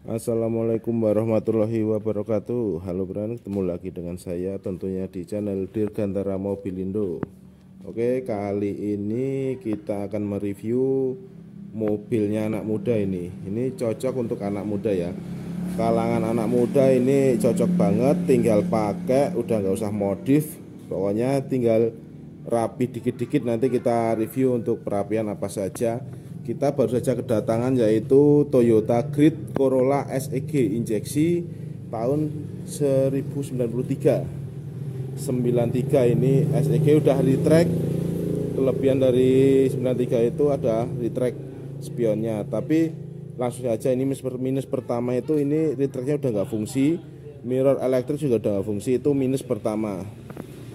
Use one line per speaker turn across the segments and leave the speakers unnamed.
Assalamualaikum warahmatullahi wabarakatuh. Halo friend, ketemu lagi dengan saya tentunya di channel Dirgantara Mobilindo. Oke, kali ini kita akan mereview mobilnya anak muda ini. Ini cocok untuk anak muda ya. Kalangan anak muda ini cocok banget, tinggal pakai, udah nggak usah modif. Pokoknya tinggal rapi dikit-dikit, nanti kita review untuk perapian apa saja. Kita baru saja kedatangan yaitu Toyota Grid Corolla SEG injeksi tahun 1093 ini SEG udah retrack. Kelebihan dari 93 itu ada retrack spionnya, tapi langsung saja ini minus pertama itu, ini retracknya udah nggak fungsi, mirror elektrik juga udah nggak fungsi, itu minus pertama.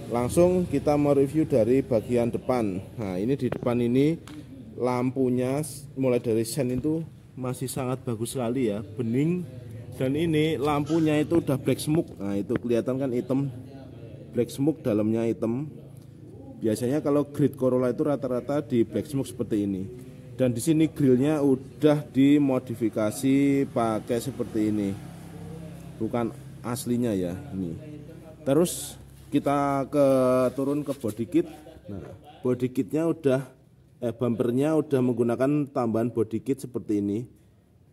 Langsung kita mau review dari bagian depan. Nah, ini di depan ini lampunya mulai dari sen itu masih sangat bagus sekali ya, bening. Dan ini lampunya itu udah black smoke. Nah, itu kelihatan kan hitam, black smoke, dalamnya hitam. Biasanya kalau Grid Corolla itu rata-rata di black smoke seperti ini. Dan di sini grillnya udah dimodifikasi pakai seperti ini, bukan aslinya ya ini. Terus kita turun ke body kit. Nah, body kitnya udah bumpernya udah menggunakan tambahan body kit seperti ini.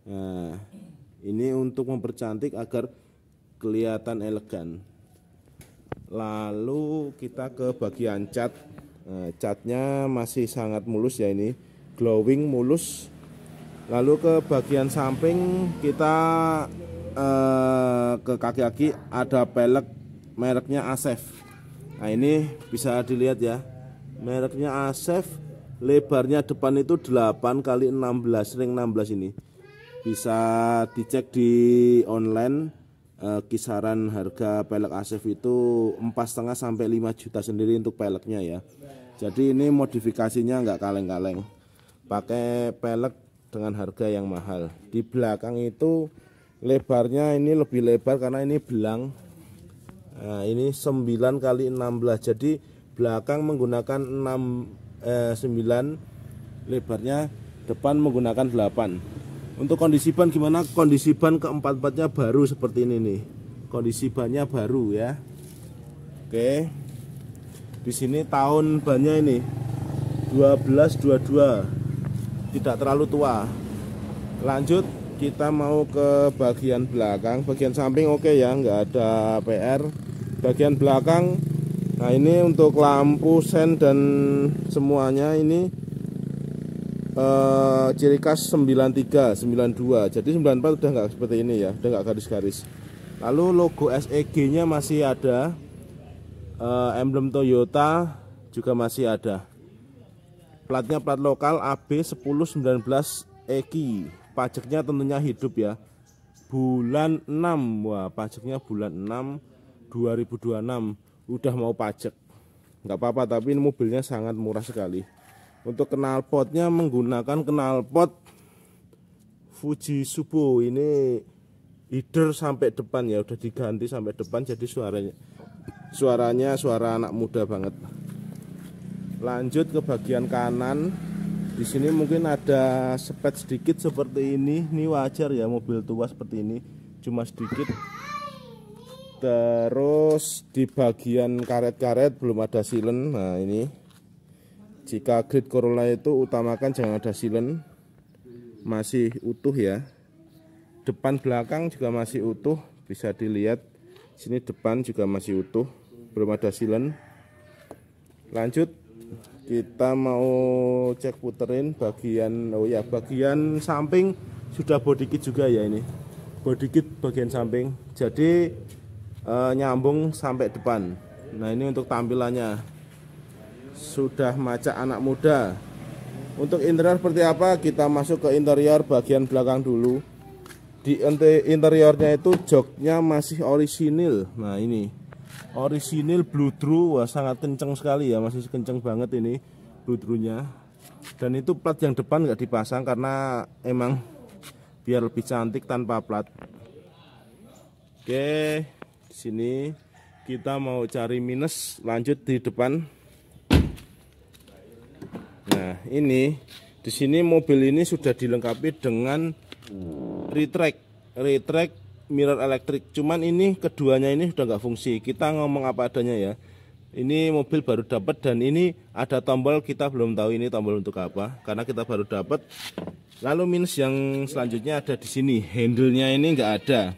Nah, ini untuk mempercantik agar kelihatan elegan. Lalu kita ke bagian cat. Nah, catnya masih sangat mulus ya, ini glowing mulus. Lalu ke bagian samping kita ke kaki-kaki ada pelek mereknya Asef. Nah, ini bisa dilihat ya, mereknya Asef. Lebarnya depan itu 8 kali 16, ring 16 ini. Bisa dicek di online, kisaran harga pelek Asef itu 4,5 sampai 5 juta sendiri untuk peleknya ya. Jadi ini modifikasinya nggak kaleng-kaleng, pakai pelek dengan harga yang mahal. Di belakang itu lebarnya ini lebih lebar karena ini belang. Nah, ini 9 kali 16, jadi belakang menggunakan 9, lebarnya depan menggunakan 8. Untuk kondisi ban gimana? Kondisi ban keempat-empatnya baru seperti ini nih. Kondisi bannya baru ya. Oke. Di sini tahun bannya ini 1222. Tidak terlalu tua. Lanjut kita mau ke bagian belakang. Bagian samping oke ya, nggak ada PR. Bagian belakang, nah ini untuk lampu sen dan semuanya ini ciri khas 93, 92. Jadi 94 udah nggak seperti ini ya, udah nggak garis-garis. Lalu logo SEG nya masih ada, emblem Toyota juga masih ada. Platnya plat lokal AB 1019 EKI. Pajaknya tentunya hidup ya, bulan 6. Wah, pajaknya bulan 6 2026 udah mau pajak. Nggak apa-apa, tapi ini mobilnya sangat murah sekali. Untuk knalpotnya menggunakan knalpot Fuji Subo. Ini header sampai depan ya, udah diganti sampai depan, jadi suaranya suara anak muda banget. Lanjut ke bagian kanan. Di sini mungkin ada sepet sedikit seperti ini. Ini wajar ya, mobil tua seperti ini, cuma sedikit. Terus di bagian karet-karet belum ada silen. Nah, ini jika Grid Corolla itu utamakan jangan ada silen, masih utuh ya. Depan belakang juga masih utuh, bisa dilihat. Sini depan juga masih utuh, belum ada silen. Lanjut kita mau cek puterin bagian, oh ya, bagian samping sudah body kit juga ya, ini body kit bagian samping, jadi nyambung sampai depan. Nah, ini untuk tampilannya sudah macak anak muda. Untuk interior seperti apa, kita masuk ke interior bagian belakang dulu. Di interiornya itu joknya masih orisinil. Nah, ini orisinil bludru. Wah, sangat kenceng sekali ya, masih kenceng banget ini bludrunya. Dan itu plat yang depan nggak dipasang karena emang biar lebih cantik tanpa plat. Oke, di sini kita mau cari minus. Lanjut di depan. Nah, ini di sini mobil ini sudah dilengkapi dengan retract. retract mirror elektrik. Cuman ini keduanya ini sudah nggak fungsi. Kita ngomong apa adanya ya. Ini mobil baru dapat dan ini ada tombol, kita belum tahu ini tombol untuk apa karena kita baru dapat. Lalu minus yang selanjutnya ada di sini, handle-nya ini nggak ada.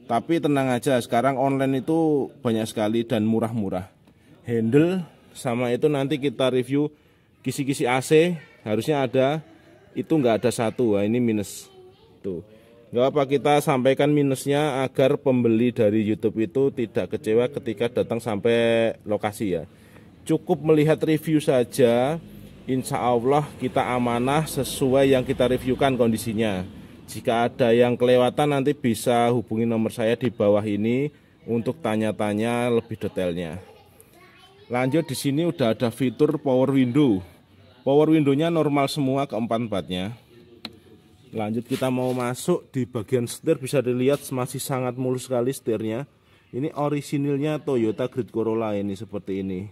Tapi tenang aja, sekarang online itu banyak sekali dan murah-murah. Handle sama itu nanti kita review. Kisi-kisi AC harusnya ada, itu nggak ada satu. Wah, ini minus tuh. Nggak apa, kita sampaikan minusnya agar pembeli dari YouTube itu tidak kecewa ketika datang sampai lokasi ya. Cukup melihat review saja, insya Allah kita amanah sesuai yang kita reviewkan kondisinya. Jika ada yang kelewatan nanti bisa hubungi nomor saya di bawah ini untuk tanya-tanya lebih detailnya. Lanjut, di sini udah ada fitur power window. Power window-nya normal semua keempat-empatnya. Lanjut, kita mau masuk di bagian setir, bisa dilihat masih sangat mulus sekali setirnya. Ini orisinilnya Toyota Grand Corolla ini seperti ini.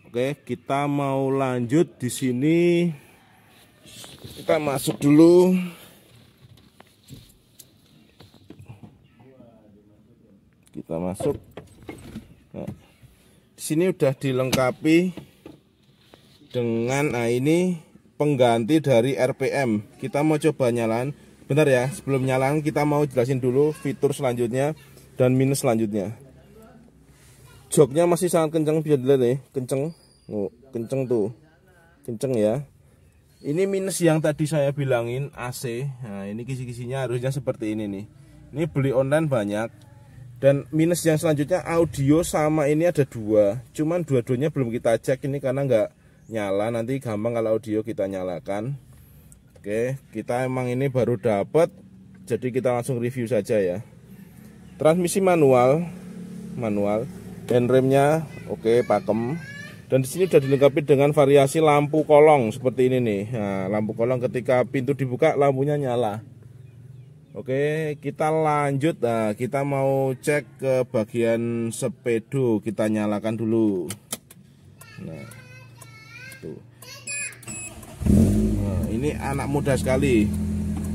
Oke, kita mau lanjut di sini. Kita masuk dulu. Kita masuk. Nah, di sini udah dilengkapi dengan ini pengganti dari RPM. Kita mau coba nyalain. Bentar ya, sebelum nyalain kita mau jelasin dulu fitur selanjutnya dan minus selanjutnya. Joknya masih sangat kencang, bisa dilihat nih, kenceng. Oh, kenceng tuh. Kenceng ya. Ini minus yang tadi saya bilangin AC. Nah, ini kisi-kisinya harusnya seperti ini nih. Ini beli online banyak. Dan minus yang selanjutnya audio sama ini ada dua. Cuman dua-duanya belum kita cek ini karena nggak nyala, nanti gampang kalau audio kita nyalakan. Oke, kita emang ini baru dapat, jadi kita langsung review saja ya. Transmisi manual, dan remnya oke, pakem. Dan di sini sudah dilengkapi dengan variasi lampu kolong seperti ini nih. Nah, lampu kolong ketika pintu dibuka lampunya nyala. Oke, kita lanjut. Nah, kita mau cek ke bagian sepedo, kita nyalakan dulu. Nah, nah, ini anak muda sekali.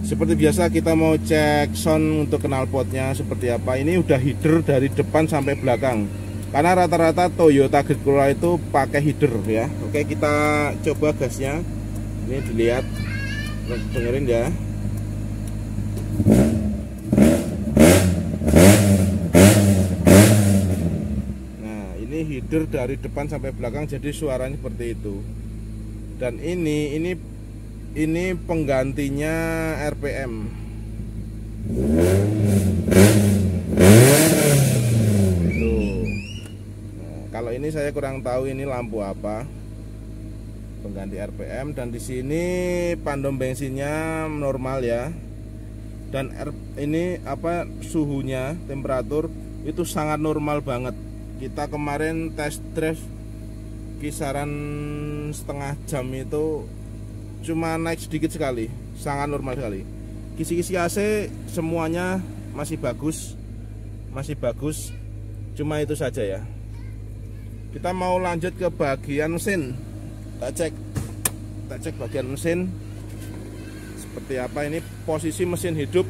Seperti biasa kita mau cek sound untuk knalpotnya seperti apa. Ini udah header dari depan sampai belakang. Karena rata-rata Toyota Grand Corolla itu pakai header ya. Oke, kita coba gasnya. Ini dilihat, dengerin ya. Ini header dari depan sampai belakang, jadi suaranya seperti itu. Dan ini penggantinya RPM. Tuh. Nah, kalau ini saya kurang tahu ini lampu apa. Pengganti RPM. Dan di sini pandom bensinnya normal ya. Dan ini apa, suhunya, temperatur itu sangat normal banget. Kita kemarin test drive kisaran setengah jam itu cuma naik sedikit sekali, sangat normal sekali. Kisi-kisi AC semuanya masih bagus, cuma itu saja ya. Kita mau lanjut ke bagian mesin. Kita cek bagian mesin seperti apa. Ini posisi mesin hidup.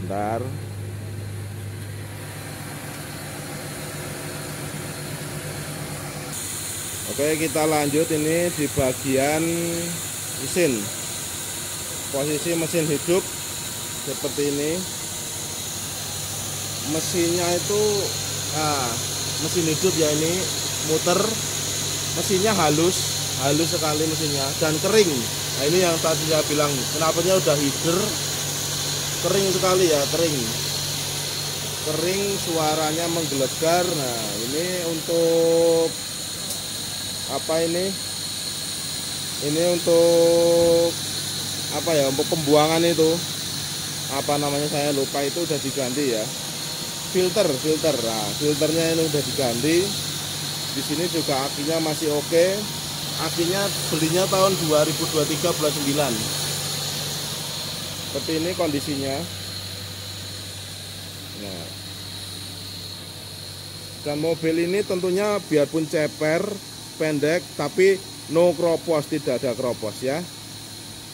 Bentar. Oke, kita lanjut ini di bagian mesin. Posisi mesin hidup seperti ini. Mesinnya itu mesin hidup ya, ini muter. Mesinnya halus sekali mesinnya dan kering. Nah, ini yang tadi saya bilang, kenapanya udah header, kering sekali ya, kering, suaranya menggelegar. Nah, ini untuk apa ini untuk apa ya, untuk pembuangan itu apa namanya, saya lupa, itu udah diganti ya. Filter. Nah, filternya ini udah diganti. Di sini juga akinya masih oke. Akinya belinya tahun 2023 bulan 9. Seperti ini kondisinya. Nah, dan mobil ini tentunya biarpun ceper, pendek tapi no kropos, tidak ada kropos ya.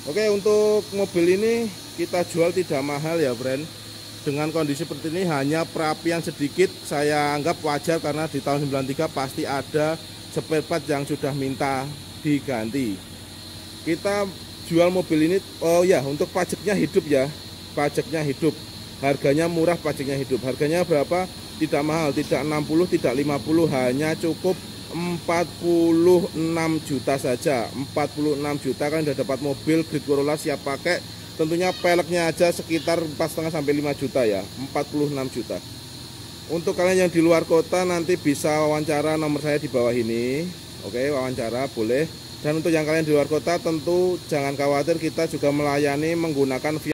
Oke, untuk mobil ini kita jual tidak mahal ya friend. Dengan kondisi seperti ini hanya perapian sedikit saya anggap wajar, karena di tahun 93 pasti ada spare part yang sudah minta diganti. Kita jual mobil ini, oh ya, untuk pajaknya hidup ya, pajaknya hidup, harganya murah, pajaknya hidup. Harganya berapa? Tidak mahal, tidak 60, tidak 50, hanya cukup 46 juta saja. 46 juta kan udah dapat mobil Grand Corolla siap pakai. Tentunya peleknya aja sekitar 4,5 sampai 5 juta ya, 46 juta. Untuk kalian yang di luar kota nanti bisa wawancara, nomor saya di bawah ini. Oke, wawancara boleh. Dan untuk yang kalian di luar kota tentu jangan khawatir, kita juga melayani menggunakan via.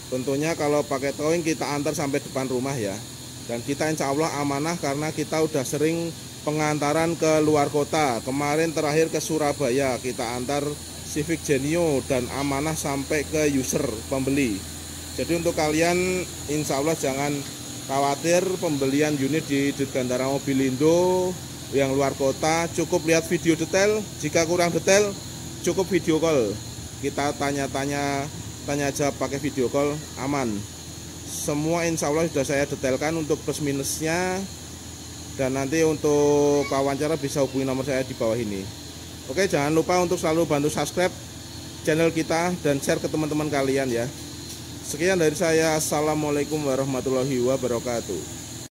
Tentunya kalau pakai towing kita antar sampai depan rumah ya. Dan kita insya Allah amanah karena kita udah sering pengantaran ke luar kota. Kemarin terakhir ke Surabaya kita antar Civic Genio dan amanah sampai ke user pembeli. Jadi untuk kalian insya Allah jangan khawatir pembelian unit di Dirgantara Mobilindo yang luar kota. Cukup lihat video detail, jika kurang detail cukup video call. Kita tanya aja pakai video call, aman. Semua insya Allah sudah saya detailkan untuk plus minusnya. Dan nanti untuk wawancara bisa hubungi nomor saya di bawah ini. Oke, jangan lupa untuk selalu bantu subscribe channel kita dan share ke teman-teman kalian ya. Sekian dari saya. Assalamualaikum warahmatullahi wabarakatuh.